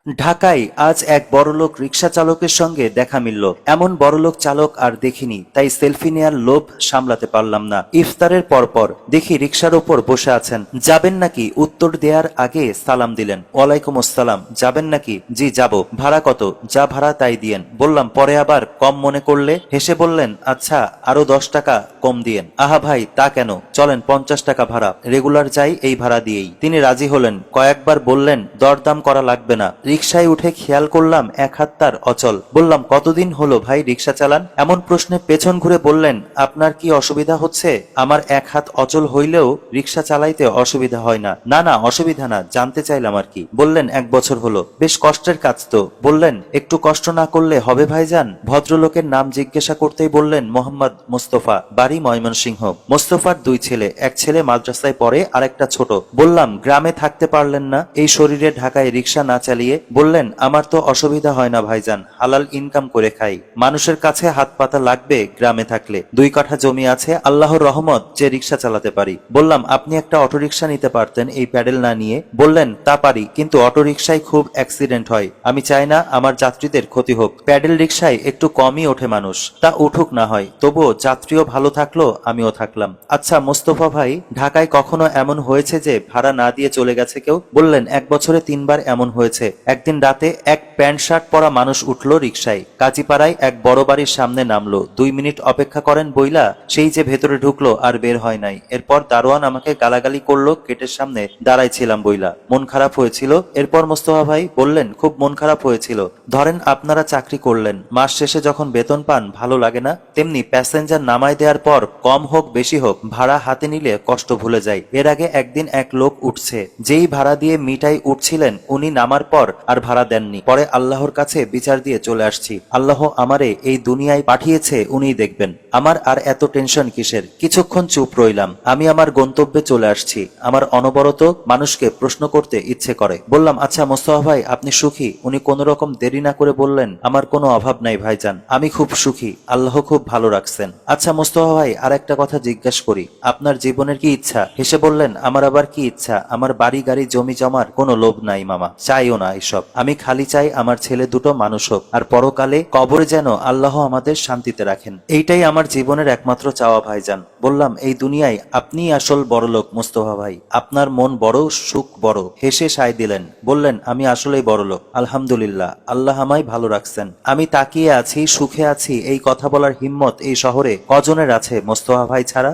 ঢাকায় আজ এক বড়লোক রিকশা চালকের সঙ্গে দেখা মিলল। এমন বড়লোক চালক আর দেখিনি, তাই সেলফি নেয়ার লোভ সামলাতে পারলাম না। ইফতারের পরপর দেখি রিকশার ওপর বসে আছেন। যাবেন নাকি? উত্তর দেওয়ার আগে সালাম দিলেন। ওয়ালাইকুম আসসালাম। যাবেন নাকি? জি যাব। ভাড়া কত? যা ভাড়া তাই দিয়েন। বললাম পরে আবার কম মনে করলে। হেসে বললেন আচ্ছা আরো 10 টাকা কম দিয়েন। আহা ভাই তা কেন, চলেন 50 টাকা ভাড়া, রেগুলার যাই এই ভাড়া দিয়েই। তিনি রাজি হলেন। কয়েকবার বললেন দরদাম করা লাগবে না। রিকশায় উঠে খেয়াল করলাম এক হাত তার অচল। বললাম কতদিন হলো ভাই রিকশা চালান? এমন প্রশ্নে পেছন ঘুরে বললেন আপনার কি অসুবিধা হচ্ছে? আমার এক হাত অচল হইলেও রিকশা চালাইতে অসুবিধা হয় না। না না অসুবিধা না, জানতে চাইলাম আর কি। বললেন 1 বছর হলো। বেশ কষ্টের কাজ তো। বললেন একটু কষ্ট না করলে হবে ভাইজান? ভদ্রলোকের নাম জিজ্ঞাসা করতেই বললেন মোহাম্মদ মোস্তফা, বাড়ি ময়মনসিংহ। মোস্তফার 2 ছেলে, এক ছেলে মাদ্রাসায় পড়ে আর একটা ছোট। বললাম গ্রামে থাকতে পারলেন না এই শরীরে ঢাকায় রিকশা না চালিয়ে? বললেন আমার তো অসুবিধা হয় না ভাইজান, হালাল ইনকাম করে খাই। মানুষের কাছে হাত পাতা লাগবে গ্রামে থাকলে। 2 কাঠা জমি আছে, আল্লাহর রহমত যে রিকশা চালাতে পারি। বললাম আপনি একটা অটোরিকশা নিতে পারতেন এই প্যাডেল না নিয়ে। বললেন তা পারি, কিন্তু অটোরিকশায় খুব অ্যাক্সিডেন্ট হয়, আমি চাই না আমার যাত্রীদের ক্ষতি হোক। প্যাডেল রিকশায় একটু কমই ওঠে মানুষ, তা উঠুক না হয়, তবুও যাত্রীও ভালো থাকলো আমিও থাকলাম। আচ্ছা মোস্তফা ভাই, ঢাকায় কখনো এমন হয়েছে যে ভাড়া না দিয়ে চলে গেছে কেউ? বললেন 1 বছরে 3 বার এমন হয়েছে। একদিন রাতে এক প্যান্ট শার্ট পরা মানুষ উঠলো রিকশায়, কাজীপাড়ায় এক বড় বাড়ির সামনে নামলো। 2 মিনিট অপেক্ষা করেন বইলা সেই যে ভেতরে ঢুকলো আর বের হয় নাই। এরপর দারোয়ান আমাকে গালাগালি করলো, গেটের সামনে দাঁড়াইছিলাম বইলা। মন খারাপ হয়েছিল। এরপর মোস্তফা ভাই বললেন খুব মন খারাপ হয়েছিল। ধরেন আপনারা চাকরি করলেন, মাস শেষে যখন বেতন পান ভালো লাগে না? তেমনি প্যাসেঞ্জার নামায় দেওয়ার পর কম হোক বেশি হোক ভাড়া হাতে নিলে কষ্ট ভুলে যায়। এর আগে একদিন এক লোক উঠছে, যেই ভাড়া দিয়ে মিঠাই উঠছিলেন উনি নামার পর আর ভাড়া দেননি। পরে আল্লাহর কাছে বিচার দিয়ে চলে আসছি। আল্লাহ আমারে এই দুনিয়ায় পাঠিয়েছে উনিই দেখবেন। আমার আর এত টেনশন কিসের? কিছুক্ষণ চুপ রইলাম। আমি আমার গন্তব্যে চলে আসছি। আমার অনবরত মানুষকে প্রশ্ন করতে ইচ্ছে করে। বললাম আচ্ছা মোস্তফা ভাই আপনি সুখী? উনি কোন রকম দেরি না করে বললেন আমার কোনো অভাব নাই ভাইজান, আমি খুব সুখী, আল্লাহ খুব ভালো রাখছেন। আচ্ছা মোস্তফা ভাই আর একটা কথা জিজ্ঞাসা করি, আপনার জীবনের কি ইচ্ছা? হেসে বললেন আমার আবার কি ইচ্ছা? আমার বাড়ি গাড়ি জমি জমার কোনো লোভ নাই মামা, চাইও না এসব। আমি খালি চাই আমার ছেলে দুটো মানুষ হোক, আর পরকালে কবরে যেন আল্লাহ আমাদের শান্তিতে রাখেন। এইটাই আমার জীবনের একমাত্র চাওয়া ভাইজান। বললাম এই দুনিয়ায় আপনিই আসল বড়লোক মোস্তফা ভাই, আপনার মন বড়, সুখ বড়। হেসে সায় দিলেন, বললেন আমি আসলেই বড়লোক, আলহামদুলিল্লাহ, আল্লাহ আমায় ভালো রাখছেন। আমি তাকিয়ে আছি, সুখে আছি, এই কথা বলার হিম্মত এই শহরে কজনের আছে মোস্তফা ভাই ছাড়া?